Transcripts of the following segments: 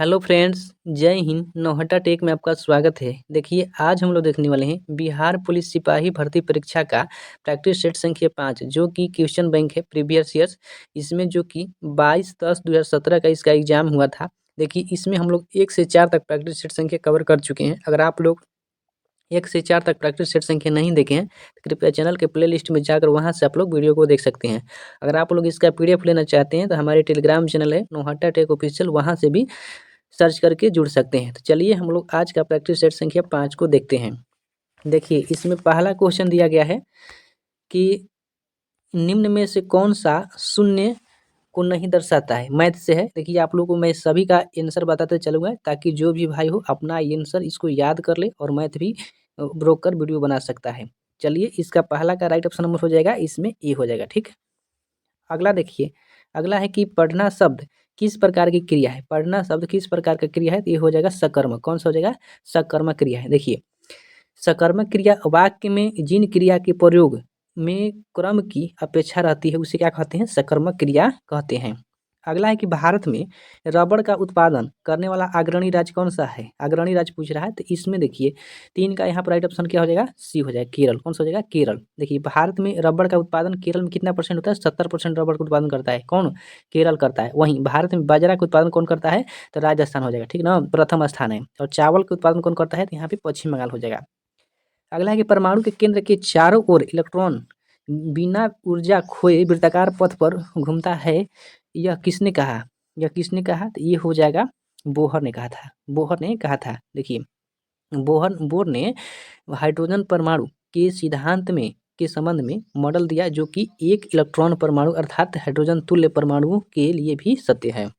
Hello friends, जय Hind. Nauhatta take में आपका स्वागत है। देखिए, आज हम लोग देखने वाले हैं बिहार पुलिस सिपाही भर्ती परीक्षा का प्रैक्टिस सेट संख्या 5 जो कि क्वेश्चन बैंक है प्रीवियस ईयर्स। इसमें जो कि 22/10/2017 का इसका एग्जाम हुआ था। देखिए, इसमें हम लोग 1 से 4 तक प्रैक्टिस सेट संख्या कवर कर चुके हैं। अगर आप लोग 1 से 4 तक प्रैक्टिस सेट संख्या नहीं देखे हैं तो कृपया चैनल के प्लेलिस्ट में जाकर वहां से आप लोग वीडियो को देख सकते हैं। अगर आप लोग इसका पीडीएफ लेना चाहते हैं तो हमारे टेलीग्राम चैनल है नौहट्टा टेक ऑफिशियल, वहां से भी सर्च करके जुड़ सकते हैं। तो चलिए हम लोग आज का प्रैक्टिस सेट संख्या 5 को देखते हैं। देखिए, इसमें पहला क्वेश्चन दिया गया है कि निम्न में से कौन सा शून्य को नहीं दर्शाता है। मैथ से है। देखिए, आप लोगों को मैं सभी का आंसर बताते चलूंगा ताकि जो भी भाई हो अपना आंसर इसको याद कर ले और मैथ भी ब्रोकर वीडियो बना सकता है। चलिए, इसका पहला का राइट ऑप्शन नंबर हो जाएगा, इसमें ए हो जाएगा। ठीक। अगला देखिए, अगला है कि पढ़ना शब्द किस प्रकार की क्रिया है। पढ़ना शब्द किस प्रकार का क्रिया है तो ये हो जाएगा सकर्मक। कौन सा हो जाएगा? सकर्मक क्रिया है। देखिए, सकर्मक क्रिया वाक्य में जिन क्रिया के प्रयोग में क्रम की अपेक्षा रहती है उसे क्या कहते हैं? सकर्मक क्रिया कहते हैं। अगला है कि भारत में रबड़ का उत्पादन करने वाला अग्रणी राज्य कौन सा है। अग्रणी राज्य पूछ रहा है तो इसमें देखिए 3 का यहाँ पर राइट ऑप्शन क्या हो जाएगा? सी हो जाएगा, केरल। कौन सा हो जाएगा? केरल। देखिए, भारत में रबड़ का उत्पादन केरल में कितना परसेंट होता है? 70% रबड़ का उत्पादन करता है। कौन? केरल करता है। वहीं भारत में बाजरा का उत्पादन कौन करता है? तो राजस्थान हो जाएगा। ठीक ना, प्रथम स्थान है। और चावल का उत्पादन कौन करता है? तो यहाँ पे पश्चिम बंगाल हो जाएगा। अगला है कि परमाणु के केंद्र के चारों ओर इलेक्ट्रॉन बिना ऊर्जा खोए वृत्ताकार पथ पर घूमता है। यह किसने कहा? यह किसने कहा? तो ये हो जाएगा बोहर ने कहा था। बोहर ने कहा था। देखिए, बोर ने हाइड्रोजन परमाणु के सिद्धांत में के संबंध में मॉडल दिया जो कि एक इलेक्ट्रॉन परमाणु अर्थात हाइड्रोजन तुल्य परमाणुओं के लिए भी सत्य है।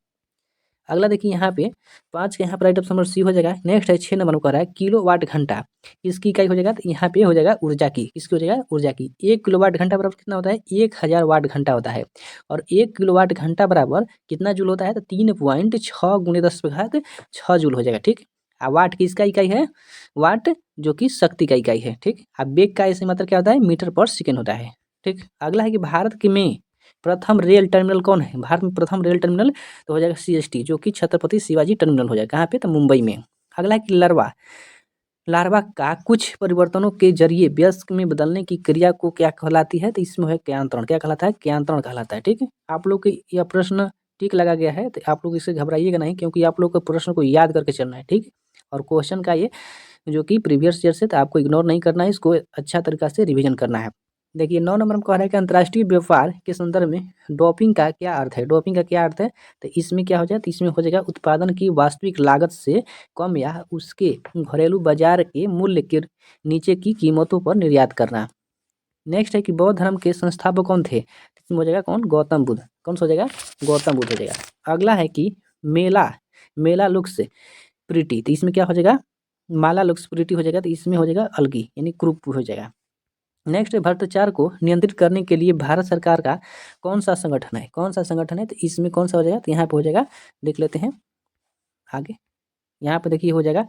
अगला देखिए, यहाँ पे 5 के यहाँ पर राइट ऑप्शन नंबर सी हो जाएगा। नेक्स्ट है 6 नंबर को रहा है किलो वाट घंटा। इसकी इकाई हो जाएगा तो यहाँ पे हो जाएगा ऊर्जा की। किसकी हो जाएगा? ऊर्जा की। 1 किलो वाट घंटा बराबर कितना होता है? 1000 वाट घंटा होता है। और 1 किलो वाट घंटा बराबर कितना जूल होता है? तो 3.6 × 10⁶ जूल हो जाएगा। ठीक। वाट किसका इकाई है? वाट जो कि शक्ति का इकाई है। ठीक। अब बेग का ऐसे मतलब क्या होता है? मीटर पर सेकेंड होता है। ठीक। अगला है कि भारत के में प्रथम रेल टर्मिनल कौन है? भारत में प्रथम रेल टर्मिनल तो हो जाएगा सीएसटी जो कि छत्रपति शिवाजी टर्मिनल हो जाएगा। कहाँ पे? तो मुंबई में। अगला है कि लार्वा लार्वा का कुछ परिवर्तनों के जरिए वयस्क में बदलने की क्रिया को क्या कहलाती है? तो इसमें है क्यांतरण। क्या कहलाता है? क्यांतरण कहलाता है। ठीक है। आप लोग के यह प्रश्न टिक लगा गया है तो आप लोग इससे घबराइएगा नहीं, क्योंकि आप लोग को प्रश्न को याद करके चलना है। ठीक। और क्वेश्चन का ये जो कि प्रीवियस ईयर से, तो आपको इग्नोर नहीं करना है, इसको अच्छा तरीका से रिवीजन करना है। देखिए, 9 नंबर में कह रहा है कि अंतर्राष्ट्रीय व्यापार के संदर्भ में डोपिंग का क्या अर्थ है? डोपिंग का क्या अर्थ है? तो इसमें क्या हो जाए? तो इसमें हो जाएगा उत्पादन की वास्तविक लागत से कम या उसके घरेलू बाजार के मूल्य के नीचे की कीमतों पर निर्यात करना। नेक्स्ट है कि बौद्ध धर्म के संस्थापक कौन थे? इसमें हो जाएगा कौन? गौतम बुद्ध। कौन सा हो जाएगा? गौतम बुद्ध हो जाएगा। अगला है कि मेला मेला लुक्स प्रीति, तो इसमें क्या हो जाएगा? माला लुक्स प्रीति हो जाएगा। तो इसमें हो जाएगा अलगी यानी क्रूप हो जाएगा। नेक्स्ट है भ्रष्टाचार को नियंत्रित करने के लिए भारत सरकार का कौन सा संगठन है? कौन सा संगठन है? तो इसमें कौन सा हो जाएगा? तो यहाँ पे हो जाएगा, देख लेते हैं आगे। यहाँ पे देखिए हो जाएगा,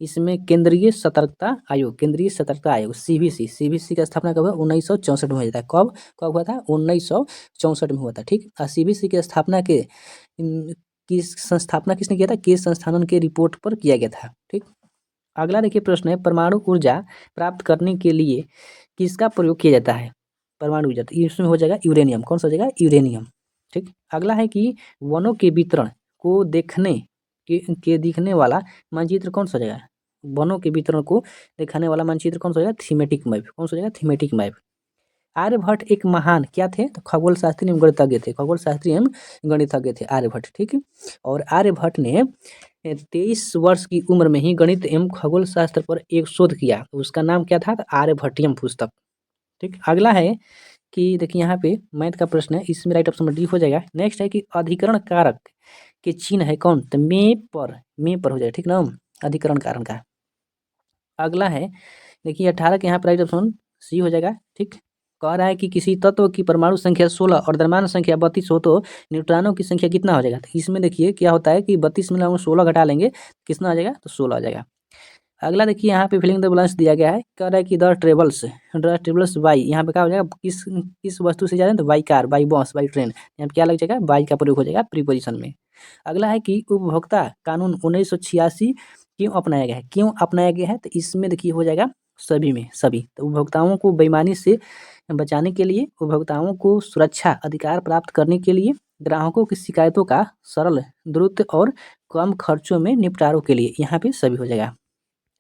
इसमें केंद्रीय सतर्कता आयोग, केंद्रीय सतर्कता आयोग सीबीसी। सीबीसी का स्थापना कब हुआ? 1964 में हुआ था। कब कब हुआ था? 1964 में हुआ था। ठीक। और सीबीसी की स्थापना की संस्थापना किसने किया था? के संस्थानन के रिपोर्ट पर किया गया था। ठीक। अगला देखिए प्रश्न है, परमाणु ऊर्जा प्राप्त करने के लिए किसका प्रयोग किया जाता है? परमाणु ऊर्जा, तो इसमें हो जाएगा यूरेनियम। कौन सा हो जाएगा? यूरेनियम। ठीक। अगला है कि वनों के वितरण को देखने के दिखने वाला मानचित्र कौन सा हो जाएगा? वनों के वितरण को दिखाने वाला मानचित्र कौन सा हो जाएगा? Thematic map. कौन सा हो जाएगा? Thematic map. आर्यभट्ट एक महान क्या थे? तो खगोल शास्त्री एवं गणितज्ञ थे। खगोल शास्त्री एवं गणितज्ञ थे आर्यभट्ट। ठीक है। और आर्यभट्ट ने 23 वर्ष की उम्र में ही गणित एवं खगोल शास्त्र पर एक शोध किया। उसका नाम क्या था? तो आर्यभट्टियम पुस्तक। ठीक। अगला है कि देखिए यहाँ पे मैथ का प्रश्न है, इसमें राइट ऑप्शन डी हो जाएगा। नेक्स्ट है कि अधिकरण कारक के चिन्ह है कौन? तो में पर हो जाएगा। ठीक ना, अधिकरण कारण का। अगला है देखिए 18 के यहाँ पर राइट ऑप्शन सी हो जाएगा। ठीक। कह रहा है कि किसी तत्व की परमाणु संख्या 16 और द्रव्यमान संख्या 32 हो तो न्यूट्रॉनों की संख्या कितना हो जाएगा? तो इसमें देखिए क्या होता है कि 32 में हम 16 घटा लेंगे, कितना आ जाएगा? तो 16 आ जाएगा। अगला देखिए यहाँ पे फिलिंग द ब्लैंक्स दिया गया है, कह रहा है कि द ट्रेवल्स बाई, यहाँ पे क्या हो जाएगा, किस वस्तु से जा रहे हैं, तो by car, by bus, by train, यहाँ पे क्या लग जाएगा, बाई का प्रयोग हो जाएगा प्रीपोजिशन में। अगला है कि उपभोक्ता कानून 1986 क्यों अपनाया गया है, तो इसमें देखिए हो जाएगा सभी में, सभी। तो उपभोक्ताओं को बेईमानी से बचाने के लिए, उपभोक्ताओं को सुरक्षा अधिकार प्राप्त करने के लिए, ग्राहकों की शिकायतों का सरल, द्रुत और कम खर्चों में निपटारों के लिए, यहाँ पे सभी हो जाएगा।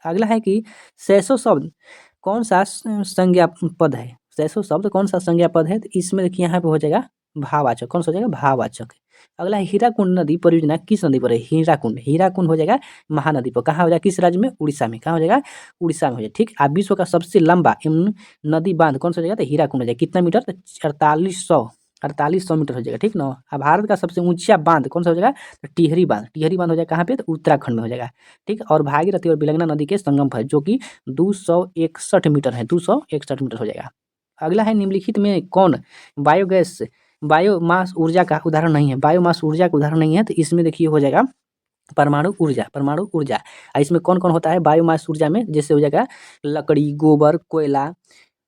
अगला है कि सैसो शब्द कौन सा संज्ञा पद है, सैसो शब्द कौन सा संज्ञा पद है, तो इसमें देखिए यहाँ पे हो जाएगा भाववाचक, कौन सा हो जाएगा, भाववाचक। अगला है हीराकुंड नदी परियोजना किस नदी पर है, हीराकुंड हो जाएगा महानदी पर, कहाँ हो जाएगा, किस राज्य में, उड़ीसा में, कहाँ हो जाएगा, उड़ीसा में हो जाएगा, ठीक। अब विश्व का सबसे लंबा नदी बांध कौन सा हो जाएगा, तो हीराकुंड हो जाएगा, कितना मीटर, तो 4800 मीटर हो जाएगा, ठीक ना। अब भारत का सबसे ऊंचा बांध कौन सा हो जाएगा, तो टिहरी बांध हो जाएगा, कहाँ पे, तो उत्तराखंड में हो जाएगा, ठीक। और भागीरथी और बिलंगना नदी के संगम पर, जो कि 261 मीटर है, 261 मीटर हो जाएगा। अगला है निम्नलिखित में कौन बायोगैस बायोमास ऊर्जा का उदाहरण नहीं है, तो इसमें देखिए हो जाएगा परमाणु ऊर्जा, इसमें कौन कौन होता है बायोमास ऊर्जा में, जैसे हो जाएगा लकड़ी, गोबर, कोयला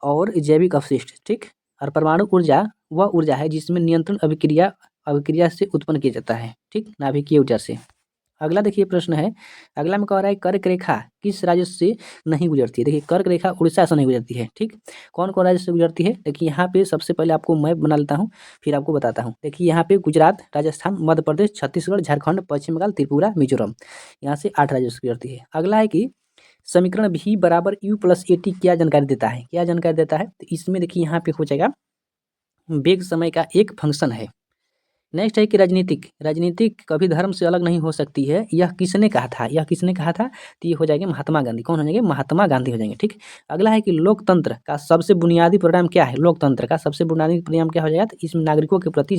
और जैविक अपशिष्ट, ठीक। और परमाणु ऊर्जा वह ऊर्जा है जिसमें नियंत्रण अभिक्रिया से उत्पन्न किया जाता है, ठीक, नाभिकीय ऊर्जा से। अगला देखिए प्रश्न है, अगला में कह रहा है कर्क रेखा किस राज्य से नहीं गुजरती है, देखिए कर्क रेखा उड़ीसा से नहीं गुजरती है, ठीक। कौन कौन राज्य से गुजरती है, देखिए यहाँ पे सबसे पहले आपको मैप बना लेता हूँ, फिर आपको बताता हूँ। देखिए यहाँ पे गुजरात, राजस्थान, मध्य प्रदेश, छत्तीसगढ़, झारखंड, पश्चिम बंगाल, त्रिपुरा, मिजोरम, यहाँ से 8 राज्यों से गुजरती है। अगला है कि समीकरण V बराबर U+AT क्या जानकारी देता है, तो इसमें देखिए यहाँ पे हो जाएगा वेग समय का एक फंक्शन है। नेक्स्ट है कि राजनीतिक कभी धर्म से अलग नहीं हो सकती है, यह किसने कहा था, तो ये हो जाएंगे महात्मा गांधी, कौन हो जाएंगे, महात्मा गांधी हो जाएंगे, ठीक। अगला है कि लोकतंत्र का सबसे बुनियादी परिणाम क्या है, हो जाएगा, तो इसमें नागरिकों के प्रति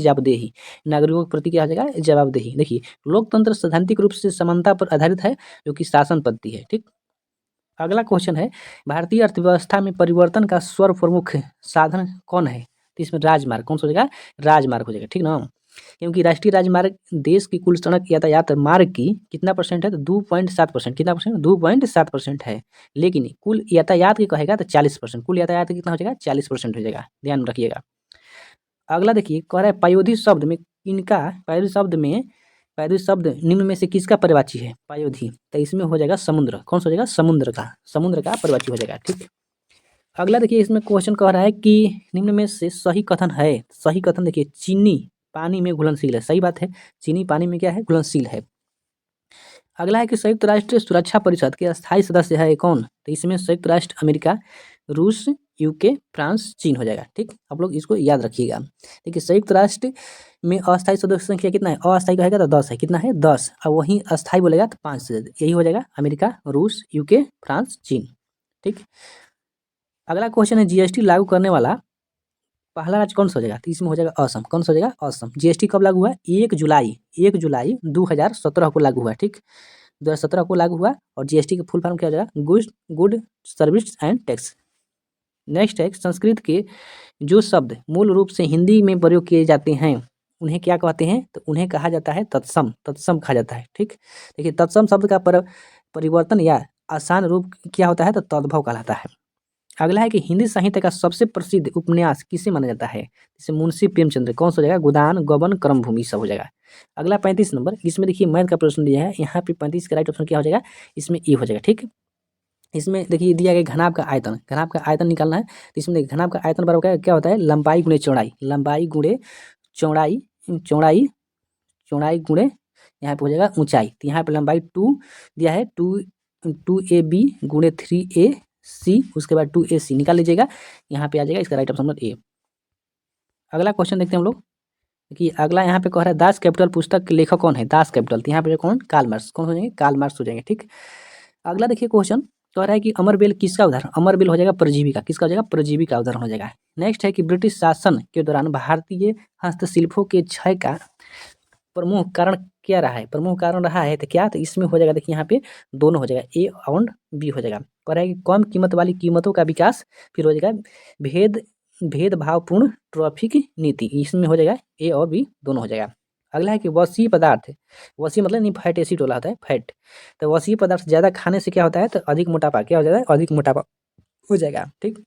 क्या हो जाएगा, जवाबदेही। देखिए लोकतंत्र सैद्धांतिक रूप से समानता पर आधारित है, जो कि शासन पद्धति है, ठीक। अगला क्वेश्चन है भारतीय अर्थव्यवस्था में परिवर्तन का सर्वप्रमुख साधन कौन है, तो इसमें राजमार्ग, कौन सा हो जाएगा, राजमार्ग हो जाएगा, ठीक ना। क्योंकि राष्ट्रीय राजमार्ग देश की कुल सड़क यातायात मार्ग की कितना परसेंट है, तो 2.7%, कितना परसेंट, 2.7% है। लेकिन कुल यातायात की कहेगा तो 40%, कुल यातायात कितना हो जाएगा, 40% हो जाएगा, ध्यान रखिएगा। अगला देखिए कह रहा है पयोधी शब्द में निम्न में से किसका पर्यायवाची है, पयोधी, तो इसमें हो जाएगा समुद्र, कौन सा हो जाएगा, समुद्र का पर्यायवाची हो जाएगा, ठीक। अगला देखिए इसमें क्वेश्चन कह रहा है कि निम्न में से सही कथन देखिए चीनी पानी में घुलनशील है, सही बात है, चीनी पानी में क्या है, घुलनशील है। अगला है कि संयुक्त राष्ट्र सुरक्षा परिषद के अस्थायी सदस्य है कौन, तो इसमें संयुक्त राष्ट्र अमेरिका, रूस, यूके, फ्रांस, चीन हो जाएगा, ठीक। आप लोग इसको याद रखिएगा। देखिए संयुक्त राष्ट्र में अस्थायी सदस्य संख्या कितना है, अस्थायी कहेगा तो 10 है, कितना है, 10, और वहीं अस्थायी बोलेगा तो 5 से, यही हो जाएगा अमेरिका, रूस, यूके, फ्रांस, चीन, ठीक। अगला क्वेश्चन है जीएसटी लागू करने वाला पहला राज्य कौन सा हो जाएगा, तो इसमें हो जाएगा असम, कौन सा हो जाएगा, असम। जीएसटी कब लागू हुआ, 1 जुलाई 2017 को लागू हुआ, ठीक, 2017 को लागू हुआ। और जीएसटी का फुल फॉर्म क्या हो जाएगा, good service and tax. Next है संस्कृत के जो शब्द मूल रूप से हिंदी में प्रयोग किए जाते हैं उन्हें क्या कहते हैं, तो उन्हें कहा जाता है तत्सम कहा जाता है, ठीक। देखिए तत्सम शब्द का परिवर्तन या आसान रूप क्या होता है, तो तद्भव कहलाता है। अगला है कि हिंदी साहित्य का सबसे प्रसिद्ध उपन्यास किसे माना जाता है, जैसे मुंशी प्रेमचंद्र, कौन सा हो जाएगा, गोदान, गबन, कर्मभूमि, सब हो जाएगा। अगला 35 नंबर, इसमें देखिए मैथ का प्रश्न दिया है, यहाँ पे 35 का राइट ऑप्शन क्या हो जाएगा, इसमें ए हो जाएगा, ठीक। इसमें देखिए दिया गया घनाभ का आयतन निकालना है, तो इसमें देखिए घनाभ का आयतन बराबर क्या होता है, लंबाई गुणे चौड़ाई गुणे यहाँ पे हो जाएगा ऊंचाई, तो यहाँ पे लंबाई 2 दिया है, 2ab गुणे 3ac, उसके बाद 2ac निकाल लीजिएगा, यहाँ पे आ जाएगा इसका राइट ऑप्शन नंबर ए। अगला क्वेश्चन देखते हैं हम लोग कि अगला यहाँ पे कह रहा है दास कैपिटल पुस्तक के लेखक कौन है, दास कैपिटल, तो यहाँ पे कौन, कार्ल मार्क्स, कौन हो जाएंगे, कार्ल मार्क्स हो जाएंगे, ठीक। अगला देखिए क्वेश्चन कह रहा है कि अमरबेल किसका उदाहरण, अमरबेल हो जाएगा परजीवी का, किसका हो जाएगा, परजीवी का उदाहरण हो जाएगा। नेक्स्ट है कि ब्रिटिश शासन के दौरान भारतीय हस्तशिल्पों के क्षय का प्रमुख कारण क्या रहा है, तो क्या, तो इसमें हो जाएगा देखिए यहाँ पे दोनों हो जाएगा, ए और बी हो जाएगा। कह रहा है कि कम कीमत वाली कीमतों का विकास, फिर हो जाएगा भेदभावपूर्ण ट्रैफिक नीति, इसमें हो जाएगा ए और बी दोनों हो जाएगा। अगला है कि वसीय पदार्थ, वसीय मतलब नहीं फैट एसिड वाला होता है फैट, तो वसीय पदार्थ ज़्यादा खाने से क्या होता है तो अधिक मोटापा, क्या हो जाता है अधिक मोटापा हो जाएगा, ठीक।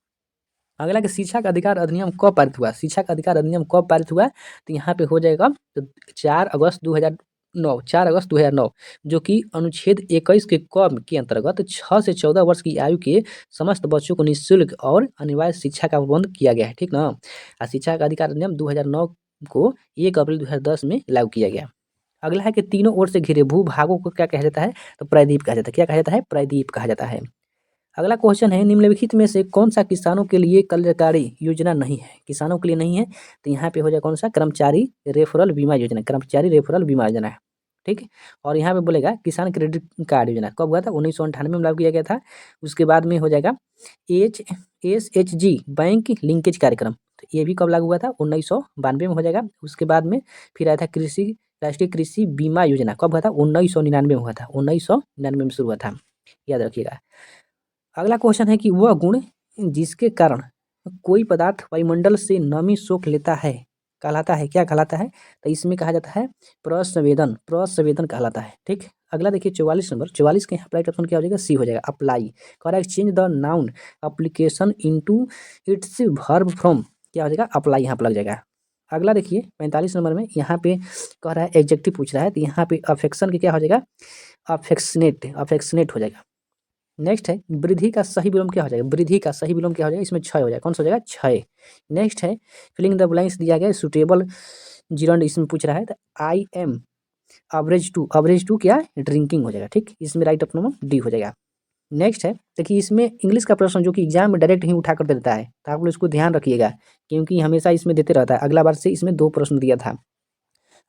अगला कि शिक्षा का अधिकार अधिनियम कब पारित हुआ, शिक्षा का अधिकार अधिनियम कब पारित हुआ, तो यहाँ पे हो जाएगा तो 4 अगस्त 2009, 4 अगस्त 2009, जो कि अनुच्छेद 21 के क के अंतर्गत 6 से 14 वर्ष की आयु के समस्त बच्चों को निःशुल्क और अनिवार्य शिक्षा का प्रबंध किया गया है, ठीक ना। शिक्षा का अधिकार अधिनियम 2009 को 1 अप्रैल 2010 में लागू किया गया। अगला है कि तीनों ओर से घिरे भूभागों को क्या कहा जाता है तो प्रायद्वीप कहा जाता है, क्या कहा जाता है प्रायद्वीप कहा जाता है। अगला क्वेश्चन है निम्नलिखित में से कौन सा किसानों के लिए कल्याणकारी योजना नहीं है, किसानों के लिए नहीं है तो यहाँ पे हो जाए कौन सा कर्मचारी रेफरल बीमा योजना, कर्मचारी रेफरल बीमा योजना है, ठीक। और यहाँ पे बोलेगा किसान क्रेडिट कार्ड योजना कब हुआ था 1998 में लागू किया गया था। उसके बाद में हो जाएगा HSHG बैंक लिंकेज कार्यक्रम, तो ये भी कब लागू हुआ था 1992 में हो जाएगा। उसके बाद में फिर आया था कृषि राष्ट्रीय कृषि बीमा योजना कब हुआ था 1999 में हुआ था, 1999 में शुरू हुआ था, याद रखिएगा। अगला क्वेश्चन है कि वह गुण जिसके कारण कोई पदार्थ वायुमंडल से नमी सोख लेता है कहलाता है, क्या कहलाता है तो इसमें कहा जाता है प्रसंवेदन, प्रसंवेदन कहलाता है, ठीक। अगला देखिए 44 नंबर, 44 के यहाँ राइट ऑप्शन क्या हो जाएगा सी हो जाएगा apply, correct change the noun application into its verb from, क्या हो जाएगा अप्लाई यहाँ पर लग जाएगा। अगला देखिए 45 नंबर में यहाँ पे कह रहा है एडजेक्टिव पूछ रहा है तो यहाँ पे अफेक्शन के क्या हो जाएगा अफेक्शनेट, अफेक्शनेट हो जाएगा। नेक्स्ट है वृद्धि का सही विलोम क्या हो जाएगा, वृद्धि का सही विलोम क्या हो जाएगा इसमें क्षय हो जाएगा, कौन सा हो जाएगा क्षय। नेक्स्ट है फिलिंग द ब्लैंक्स दिया गया सुटेबल जिरंड इसमें पूछ रहा है तो आई एम अवरेज टू क्या ड्रिंकिंग हो जाएगा, ठीक। इसमें राइट ऑप्शन डी हो जाएगा। नेक्स्ट है देखिए इसमें इंग्लिश का प्रश्न जो कि एग्जाम में डायरेक्ट ही उठा कर देता है तो आप लोग इसको ध्यान रखिएगा क्योंकि हमेशा इसमें देते रहता है, अगला बार से इसमें 2 प्रश्न दिया था।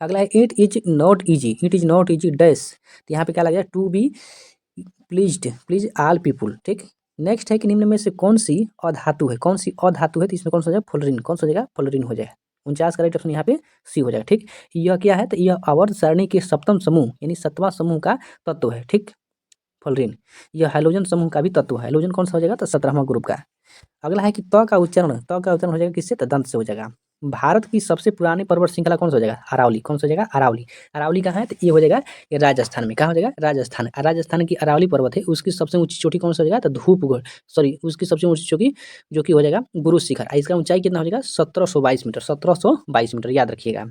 अगला है it is not easy, it is not easy dash, तो यहाँ पे क्या लगेगा to be please all people, ठीक। नेक्स्ट है कि निम्न में से कौन सी अधातु है, कौन सी अधातु है तो इसमें कौन सा हो जाएगा फ्लोरीन, कौन सा हो जाएगा फ्लोरीन हो जाएगा। 49 का राइट ऑप्शन यहाँ पे सी हो जाएगा, ठीक। यह क्या है तो यह आवर्त सारणी के सप्तम समूह यानी 7वां समूह का तत्व है, ठीक। फ्लोरीन यह हाइड्रोजन समूह का भी तत्व है, हाइड्रोजन कौन सा हो जाएगा तो 17वां ग्रुप का। अगला है कि त का उच्चारण हो जाएगा किससे तो दंत से हो जाएगा। भारत की सबसे पुरानी पर्वत श्रृंखला कौन सा हो जाएगा अरावली, कौन सा हो जाएगा अरावली, अरावली कहाँ है तो ये हो जाएगा ये राजस्थान में, कहाँ हो जाएगा राजस्थान, राजस्थान की अरावली पर्वत है उसकी सबसे ऊंची चोटी कौन सा हो जाएगा तो धूपगढ़, सॉरी उसकी सबसे ऊंची चोटी जो कि हो जाएगा गुरु शिखर, इसका ऊंचाई कितना हो जाएगा 1722 मीटर, 1722 मीटर याद रखिएगा।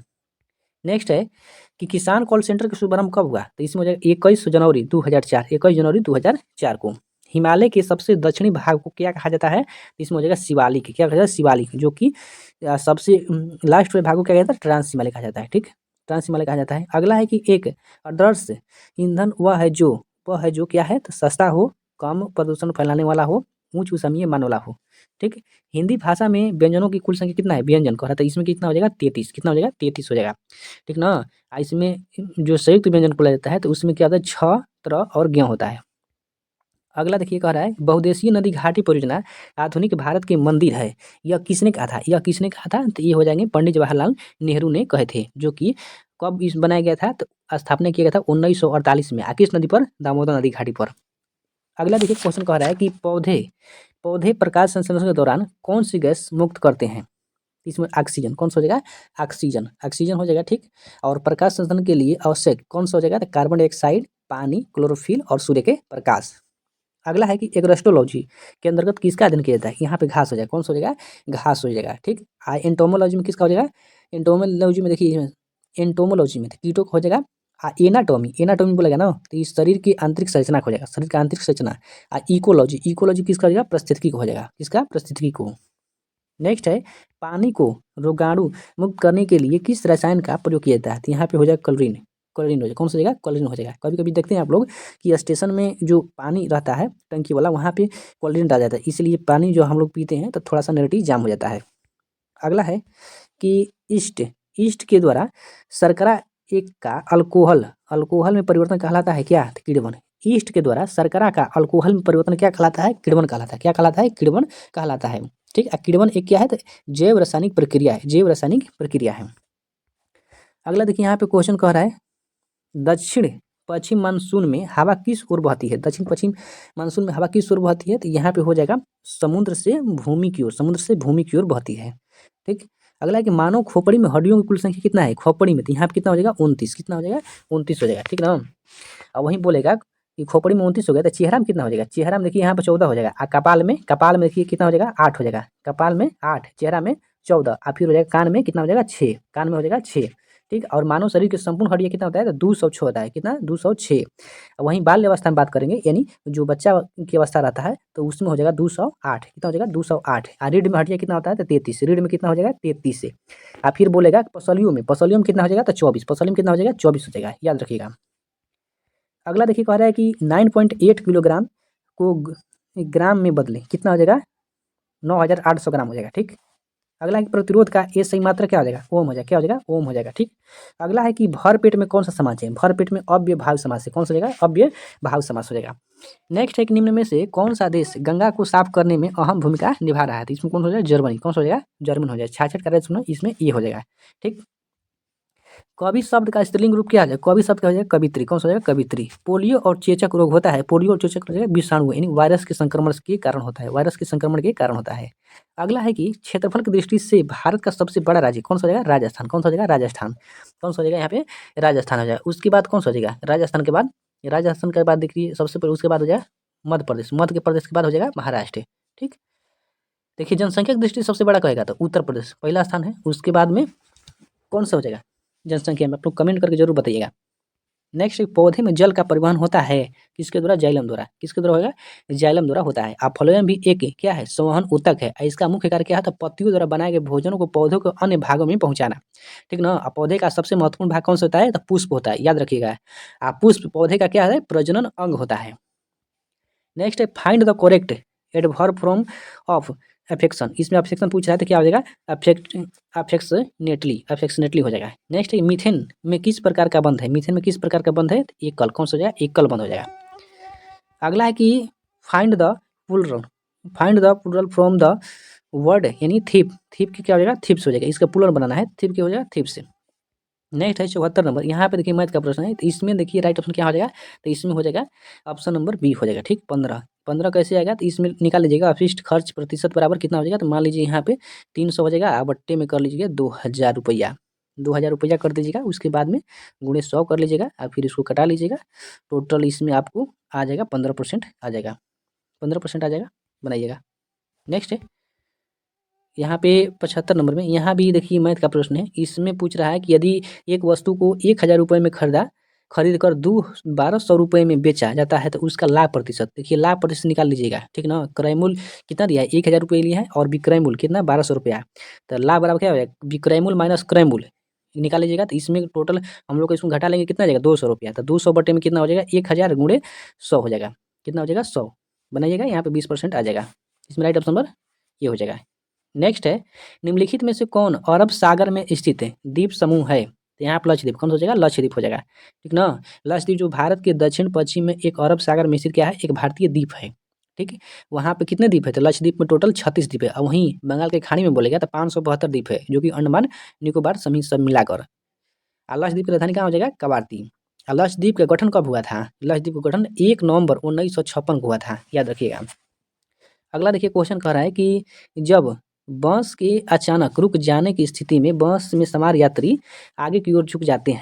नेक्स्ट है कि किसान कॉल सेंटर का शुभारंभ कब हुआ तो इसमें हो जाएगा 21 जनवरी 2004, 21 जनवरी 2004 को। हिमालय के सबसे दक्षिणी भाग को क्या कहा जाता है तो इसमें हो जाएगा शिवालिक, क्या कहा जाता है शिवालिक, जो कि सबसे लास्ट वाले भाग को क्या कहता है ट्रांस हिमालय कहा जाता है, ठीक। ट्रांस हिमालय कहा जाता है। अगला है कि एक आदर्श ईंधन वह है जो क्या है तो सस्ता हो, कम प्रदूषण फैलाने वाला हो, उच्च ऊष्मीय मान वाला हो, ठीक। हिंदी भाषा में व्यंजनों की कुल संख्या कितना है व्यंजन कह रहा था इसमें कितना हो जाएगा 33, कितना हो जाएगा 33 हो जाएगा, ठीक ना। इसमें जो संयुक्त व्यंजन बोला जाता है तो उसमें क्या होता है छ, त्र और ज्ञ होता है। अगला देखिए कह रहा है बहुदेशीय नदी घाटी परियोजना आधुनिक भारत के मंदिर है, यह किसने कहा था, यह किसने कहा था तो ये हो जाएंगे पंडित जवाहरलाल नेहरू ने कहे थे, जो कि कब इस बनाया गया था तो स्थापना किया गया था 1948 में किस नदी पर दामोदर नदी घाटी पर। अगला देखिए क्वेश्चन कह रहा है कि पौधे पौधे प्रकाश संश्लेषण के दौरान कौन सी गैस मुक्त करते हैं, इसमें ऑक्सीजन, कौन सा हो जाएगा ऑक्सीजन, ऑक्सीजन हो जाएगा, ठीक। और प्रकाश संश्लेषण के लिए आवश्यक कौन सा हो जाएगा तो कार्बन डाइऑक्साइड, पानी, क्लोरोफिल और सूर्य के प्रकाश। अगला है कि एग्रोस्टोलॉजी के अंतर्गत किसका अध्ययन किया जाता है, यहाँ पे घास हो जाएगा, कौन सा हो जाएगा घास हो जाएगा, ठीक। एंटोमोलॉजी में किसका हो जाएगा एंटोमोलॉजी में देखिए एंटोमोलॉजी में कीटों का हो जाएगा। एनाटॉमी एनाटॉमी बोलेगा ना तो इस शरीर की आंतरिक संरचना हो जाएगा, शरीर का आंतरिक संरचना। इकोलॉजी इकोलॉजी किसका हो जाएगा पारिस्थितिकी को हो जाएगा, किसका पारिस्थितिकी को। नेक्स्ट है पानी को रोगाणु मुक्त करने के लिए किस रसायन का प्रयोग किया जाता है तो यहाँ पे हो जाएगा क्लोरीन, क्लोरीन हो जाएगा, कौन सा हो जाएगा क्लोरीन हो जाएगा। कभी कभी देखते हैं आप लोग कि स्टेशन में जो पानी रहता है टंकी वाला वहाँ पे क्लोरीन डाल जाता है, इसलिए पानी जो हम लोग पीते हैं तो थोड़ा सा नेगेटिव जाम हो जाता है। अगला है कि ईस्ट ईस्ट के द्वारा शर्करा एक का अल्कोहल अल्कोहल में परिवर्तन कहलाता है क्या तो किण्वन, ईस्ट के द्वारा शर्करा का अल्कोहल में परिवर्तन क्या कहलाता है किण्वन कहलाता है, क्या कहलाता है किण्वन कहलाता है, ठीक। किण्वन एक क्या है तो जैव रासायनिक प्रक्रिया है, जैव रासायनिक प्रक्रिया है। अगला देखिए यहाँ पे क्वेश्चन कह रहा है दक्षिण पश्चिम मानसून में हवा किस ओर बहती है, दक्षिण पश्चिम मानसून में हवा किस ओर बहती है तो यहाँ पे हो जाएगा समुद्र से भूमि की ओर, समुद्र से भूमि की ओर बहती है, ठीक। अगला है कि मानव खोपड़ी में हड्डियों की कुल संख्या कितना है खोपड़ी में, तो यहाँ पे कितना हो जाएगा 29, कितना हो जाएगा 29 हो जाएगा, ठीक ना। अब वहीं बोलेगा कि खोपड़ी में 29 हो गया तो चेहरा में कितना हो जाएगा, चेहरा में देखिए यहाँ पे 14 हो जाएगा, कपाल में देखिए कितना हो जाएगा 8 हो जाएगा, कपाल में 8, चेहरा में 14, और फिर हो जाएगा कान में कितना हो जाएगा 6, कान में हो जाएगा 6, ठीक। और मानव शरीर के संपूर्ण हड्डियाँ कितना होता है तो 206 होता है, कितना 206। वहीं बाल्य अवस्था में बात करेंगे, यानी जो बच्चा की अवस्था रहता है तो उसमें हो जाएगा 208, कितना हो जाएगा 208। रीढ़ में हड्डियाँ कितना होता है तो 33, रीढ़ में कितना हो जाएगा 33 से। और फिर बोलेगा पसलियों में कितना हो जाएगा तो 24, पसलियों में कितना हो जाएगा 24 हो जाएगा, याद रखिएगा। अगला देखिए कह रहा है कि 9.8 किलोग्राम को ग्राम में बदले, कितना हो जाएगा 9800 ग्राम हो जाएगा, ठीक। अगला है कि प्रतिरोध का ए सही मात्रा क्या हो जाएगा ओम हो जाएगा, क्या हो जाएगा ओम हो जाएगा, ठीक। अगला है कि भर पेट में कौन सा समास है, भर पेट में अव्ययभाव समास है, कौन सा हो जाएगा अव्ययभाव समास हो जाएगा। नेक्स्ट है कि निम्न में से कौन सा देश गंगा को साफ करने में अहम भूमिका निभा रहा है, तो इसमें कौन हो जाएगा जर्मनी, कौन सा हो जाएगा जर्मन हो जाएगा, 66 का सुनो इसमें ये हो जाएगा, ठीक। कवि शब्द का स्त्रीलिंग रूप क्या हो जाएगा, कवि शब्द क्या हो जाएगा कवित्री, कौन सा हो जाएगा कवित्री। पोलियो और चेचक रोग होता है, पोलियो और चेचक रोग विषाणु यानी वायरस के संक्रमण के कारण होता है, वायरस के संक्रमण के कारण होता है। अगला है कि क्षेत्रफल की दृष्टि से भारत का सबसे बड़ा राज्य कौन सा हो जाएगा राजस्थान, कौन सा हो जाएगा राजस्थान, कौन सा हो जाएगा यहाँ पे राजस्थान हो जाएगा। उसके बाद कौन सा हो जाएगा राजस्थान के बाद देखिए सबसे पहले उसके बाद हो जाएगा मध्य प्रदेश के बाद हो जाएगा महाराष्ट्र, ठीक। देखिए जनसंख्या की दृष्टि से सबसे बड़ा कहेगा तो उत्तर प्रदेश पहला स्थान है, उसके बाद में कौन सा हो जाएगा जनसंख्या में, आप लोग कमेंट करके जरूर बताइएगा। नेक्स्ट पौधे में जल का परिवहन होता है किसके द्वारा जाइलम द्वारा, किसके द्वारा होगा जाइलम द्वारा होता है। आप फ्लोएम भी एक क्या है संवहन ऊतक है, इसका मुख्य कार्य क्या है तो पत्तियों द्वारा बनाए गए भोजनों को पौधों को अन्य भागों में पहुंचाना, ठीक ना। अब पौधे का सबसे महत्वपूर्ण भाग कौन सा होता है तो पुष्प होता है, याद रखिएगा। आप पुष्प पौधे का क्या है प्रजनन अंग होता है। नेक्स्ट है find the correct adverb from of affection, इसमें अफेक्शन पूछ रहा है तो क्या हो जाएगा अफेक्शनेटली हो जाएगा। नेक्स्ट है मीथेन में किस प्रकार का बंध है, मीथेन में किस प्रकार का बंध है एकल, कौन सा हो जाएगा एकल बंध हो जाएगा। अगला है कि find the plural from the word यानी थीप की क्या हो जाएगा थीप्स हो जाएगा, इसका प्लूरल बनाना है थीप क्या हो जाएगा थीप से। नेक्स्ट है 74 नंबर, यहाँ पे देखिए मैथ का प्रश्न है, तो इसमें देखिए राइट ऑप्शन क्या हो जाएगा तो इसमें हो जाएगा ऑप्शन नंबर बी हो जाएगा, ठीक। 15 कैसे आएगा तो इसमें निकाल लीजिएगा अवशिष्ट खर्च प्रतिशत बराबर कितना हो जाएगा, तो मान लीजिए यहाँ पे 300 हो जाएगा, बट्टे में कर लीजिएगा 2000 रुपया, 2000 रुपया कर दीजिएगा, उसके बाद में गुणे 100 कर लीजिएगा और फिर इसको कटा लीजिएगा, टोटल इसमें आपको आ जाएगा 15% आ जाएगा, 15% आ जाएगा, बनाइएगा। नेक्स्ट है यहाँ पे 75 नंबर में, यहाँ भी देखिए मैथ का प्रश्न है, इसमें पूछ रहा है कि यदि एक वस्तु को 1000 रुपये में खरीद कर 1200 रुपये में बेचा जाता है तो उसका लाभ प्रतिशत, देखिए लाभ प्रतिशत निकाल लीजिएगा, ठीक ना। क्रय मूल्य कितना दिया है 1000 रुपये लिया है और विक्रय मूल्य कितना 1200 रुपया, तो लाभ बराबर क्या हो जाएगा विक्रय मूल्य माइनस क्रय मूल्य निकाल लीजिएगा, तो इसमें टोटल हम लोग इसमें घटा लेंगे कितना जाएगा 200 रुपया, तो 200 बटे में कितना हो जाएगा 1000 गुणे 100 हो जाएगा, कितना हो जाएगा 100, बनाइएगा यहाँ पे 20% आ जाएगा, इसमें राइट ऑप्शन नंबर ये हो जाएगा। नेक्स्ट है निम्नलिखित में से कौन अरब सागर में स्थित है द्वीप समूह है, तो यहाँ पर लक्षद्वीप कौन सा हो जाएगा लक्षद्वीप हो जाएगा, ठीक ना। लक्षद्वीप जो भारत के दक्षिण पश्चिम में एक अरब सागर में स्थित क्या है एक भारतीय द्वीप है, ठीक है। वहाँ पे कितने द्वीप है तो लक्षद्वीप में टोटल 36 द्वीप है, और वहीं बंगाल के खाड़ी में बोलेगा तो 572 द्वीप है, जो कि अंडमान निकोबार समी सब मिलाकर। और लक्षद्वीप की राजधानी कहाँ हो जाएगा कवारती। और लक्षद्वीप का गठन कब हुआ था, लक्षद्वीप का गठन 1 नवंबर 1956 को हुआ था, याद रखिएगा। अगला देखिए क्वेश्चन कह रहा है कि जब बस के अचानक रुक जाने की स्थिति में बस में सवार यात्री आगे की ओर झुक जाते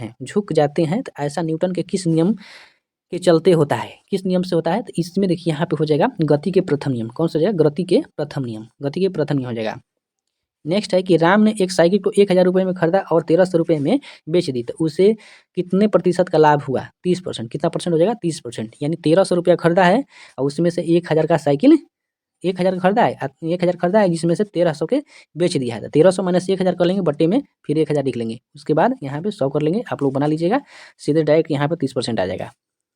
हैं तो ऐसा न्यूटन के किस नियम के चलते होता है, किस नियम से होता है, तो इसमें देखिए यहाँ पे हो जाएगा गति के प्रथम नियम, कौन सा हो जाएगा गति के प्रथम नियम हो जाएगा। नेक्स्ट है कि राम ने एक साइकिल को 1000 रुपये में खरीदा और 1300 रुपये में बेच दी, तो उसे कितने प्रतिशत का लाभ हुआ 30%, कितना परसेंट हो जाएगा 30%, यानी 1300 रुपया खरीदा है और उसमें से 1000 का साइकिल 1000 खरीदा है 1000 खरीदा है जिसमें से 1300 के बेच दिया है, तो 1300 माइनस 1000 कर लेंगे बट्टे में फिर 1000 लिख लेंगे, उसके बाद यहाँ पे 100 कर लेंगे, आप लोग बना लीजिएगा सीधे डायरेक्ट यहाँ पे 30% आ जाएगा।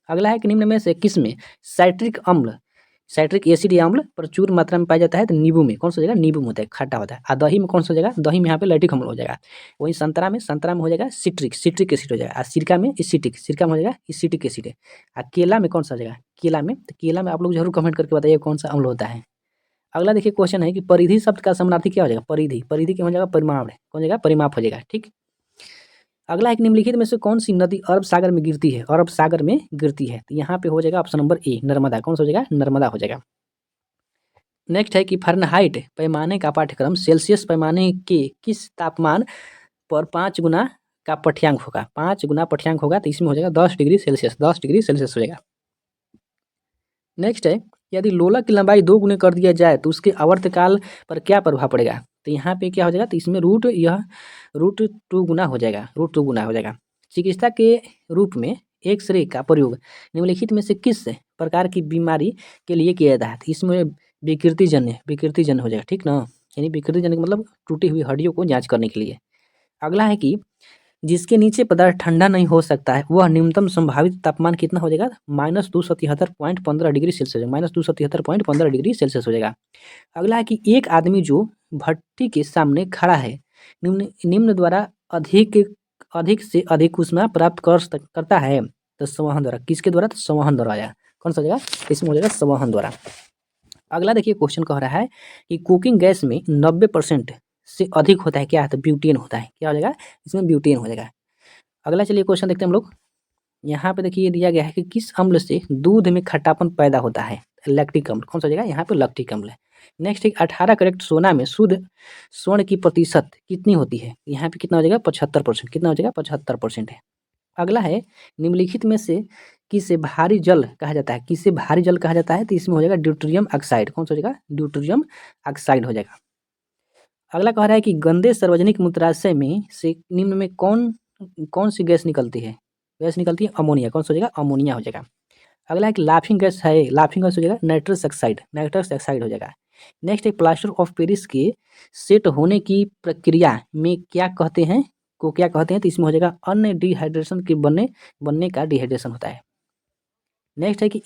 अगला है कि निम्न में से किस में साइट्रिक एसिड या अम्ल प्रचुर मात्रा में पाया जाता है, तो नींबू में कौन सा हो जाएगा नींबू में होता है खट्टा होता है, और दही में कौन सा हो जाएगा दही में यहाँ पे लैक्टिक अम्ल हो जाएगा। वहीं संतरा में हो जाएगा सिट्रिक एसिड हो जाएगा, और सिरका में हो जाएगा एसिटिक एसिड है। और केला में कौन सा हो जाएगा केला में आप लोग जरूर कमेंट करके बताइए कौन सा अम्ल होता है। अगला देखिए क्वेश्चन है कि परिधि शब्द का समानार्थी क्या हो जाएगा परिधि क्या हो जाएगा परिमाप है, कौन जाएगा परिमाप हो जाएगा, ठीक। अगला एक निम्नलिखित में से कौन सी नदी अरब सागर में गिरती है तो यहाँ पे हो जाएगा ऑप्शन नंबर ए नर्मदा, कौन सा हो जाएगा नर्मदा हो जाएगा। नेक्स्ट है कि फ़ारेनहाइट पैमाने का पाठ्यक्रम सेल्सियस पैमाने के किस तापमान पर 5 गुना का पाठ्यांक होगा? 5 गुना पाठ्यांक होगा तो इसमें हो जाएगा 10 डिग्री सेल्सियस, 10 डिग्री सेल्सियस हो जाएगा। नेक्स्ट है, यदि लोलक की लंबाई 2 गुने कर दिया जाए तो उसके आवर्तकाल पर क्या प्रभाव पड़ेगा? तो यहाँ पे क्या हो जाएगा, तो इसमें रूट 2 गुना हो जाएगा, रूट 2 गुना हो जाएगा। चिकित्सा के रूप में एक्स-रे का प्रयोग निम्नलिखित में से किस प्रकार की बीमारी के लिए किया जाता है? तो इसमें विकृतिजन्य हो जाएगा, ठीक ना? यानी विकृतिजन्य का मतलब टूटी हुई हड्डियों को जाँच करने के लिए। अगला है कि जिसके नीचे पदार्थ ठंडा नहीं हो सकता है वह न्यूनतम संभावित तापमान कितना हो जाएगा? -273.15 डिग्री सेल्सियस, -273.15 डिग्री सेल्सियस हो जाएगा। अगला है कि एक आदमी जो भट्ठी के सामने खड़ा है निम्न निम्न द्वारा अधिक से अधिक ऊष्मा प्राप्त करता है तो संवहन द्वारा, किसके द्वारा? तो संवहन द्वारा आया। कौन सा हो जाएगा? इसमें हो जाएगा संवहन द्वारा। अगला देखिए क्वेश्चन कह रहा है कि कुकिंग गैस में 90% से अधिक होता है क्या? तो ब्यूटेन होता है। क्या हो जाएगा? इसमें ब्यूटेन हो जाएगा। अगला चलिए क्वेश्चन देखते हैं हम लोग। यहाँ पे देखिए ये दिया गया है कि किस अम्ल से दूध में खट्टापन पैदा होता है? लैक्टिक अम्ल। कौन सा हो जाएगा? यहाँ पे लैक्टिक अम्ल है। नेक्स्ट है 18 कैरेट सोना में शुद्ध स्वर्ण की प्रतिशत कितनी होती है? यहाँ पे कितना हो जाएगा? 75%। कितना हो जाएगा? 75% है। अगला है निम्नलिखित में से किसे भारी जल कहा जाता है? किसे भारी जल कहा जाता है? तो इसमें हो जाएगा ड्यूटेरियम ऑक्साइड। कौन सा हो जाएगा? ड्यूटेरियम ऑक्साइड हो जाएगा। अगला कह रहा है कि गंदे सार्वजनिक मूत्राशय में से निम्न में कौन सी गैस निकलती है? गैस निकलती है अमोनिया। कौन सा हो जाएगा? अमोनिया हो जाएगा। अगला एक लाफिंग गैस है, लाफिंग गैस हो जाएगा नाइट्रस ऑक्साइड हो जाएगा। नेक्स्ट है प्लास्टर ऑफ पेरिस के सेट होने की प्रक्रिया में क्या कहते हैं? क्या कहते हैं? तो इसमें हो जाएगा अन्य डिहाइड्रेशन के बनने का डिहाइड्रेशन होता है। नेक्स्ट है कि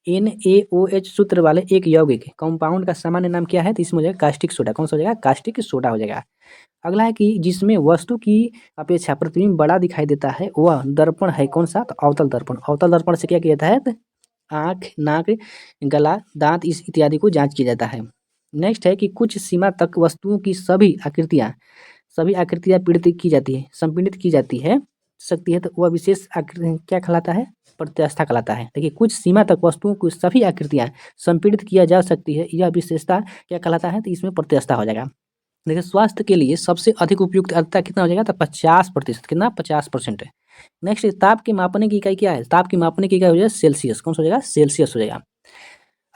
NaOH सूत्र वाले एक यौगिक कंपाउंड का सामान्य नाम क्या है? तो इसमें हो जाएगा कास्टिक सोडा। कौन सा हो जाएगा? कास्टिक सोडा हो जाएगा। अगला है कि जिसमें वस्तु की अपेक्षा प्रतिबिंब बड़ा दिखाई देता है वह दर्पण है कौन सा? तो अवतल दर्पण। अवतल दर्पण से क्या किया जाता है? तो आँख, नाक, गला, दांत इस इत्यादि को जांच किया जाता है। नेक्स्ट है कि कुछ सीमा तक वस्तुओं की सभी आकृतियाँ संपीड़ित की जाती है सकती है तो वह विशेष आकृति क्या कहलाता है? प्रत्यास्था कहलाता है। देखिए कुछ सीमा तक वस्तुओं की सभी आकृतियाँ संपीड़ित किया जा सकती है, यह विशेषता क्या कहलाता है? तो इसमें प्रत्यास्था हो जाएगा। देखिए स्वास्थ्य के लिए सबसे अधिक उपयुक्त आर्द्रता कितना हो जाएगा? तो 50%। कितना? 50% है। नेक्स्ट ताप की मापने की इकाई क्या है? ताप की मापने की इकाई हो जाएगा सेल्सियस। कौन सा हो जाएगा? सेल्सियस हो जाएगा।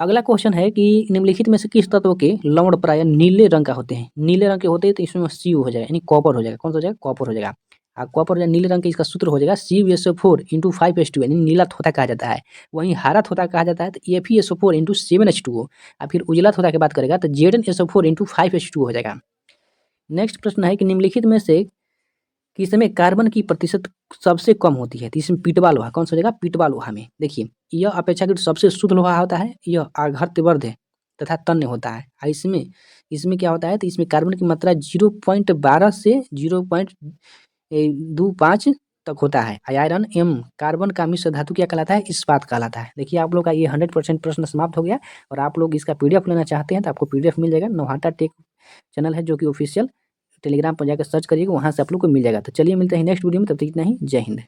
अगला क्वेश्चन है कि निम्नलिखित में से किस तत्व के लवण प्राय नीले रंग का होते हैं? नीले रंग के होते हैं तो इसमें Cu हो जाएगा, यानी कॉपर हो जाएगा। कौन सा हो जाएगा? कॉपर हो जाएगा। कॉपर नीले रंग के इसका सूत्र हो जाएगा CuSO4 × 5H2, यानी नीला थोथा कहा जाता है। वहीं हरा थोथा कहा जाता है तो FeSO4 × 7H2O। और फिर उजला थोथा की बात करेगा तो ZnSO4 × 5H2O हो जाएगा। नेक्स्ट प्रश्न है कि निम्नलिखित में से किसमें कार्बन की प्रतिशत सबसे कम होती है? तो इसमें पीटवा लोहा। कौन सा हो जाएगा? पीटवा लोहा में। देखिए यह अपेक्षाकृत सबसे शुद्ध लोहा होता है, यह आघात्यवर्ध तथा तन्य होता है। इसमें क्या होता है? तो इसमें कार्बन की मात्रा 0.12 से 0.25 तक होता है। आयरन M कार्बन का मिश्र धातु क्या कहलाता है? इस्पात कहलाता है। देखिए आप लोग का ये 100% प्रश्न समाप्त हो गया और आप लोग इसका PDF लेना चाहते हैं तो आपको PDF मिल जाएगा। नौहाटा टेक चैनल है जो कि ऑफिशियल, टेलीग्राम पर जाकर सर्च करिएगा, वहाँ से आप लोग को मिल जाएगा। तो चलिए मिलते हैं नेक्स्ट वीडियो में, तब तक इतना ही। जय हिंद।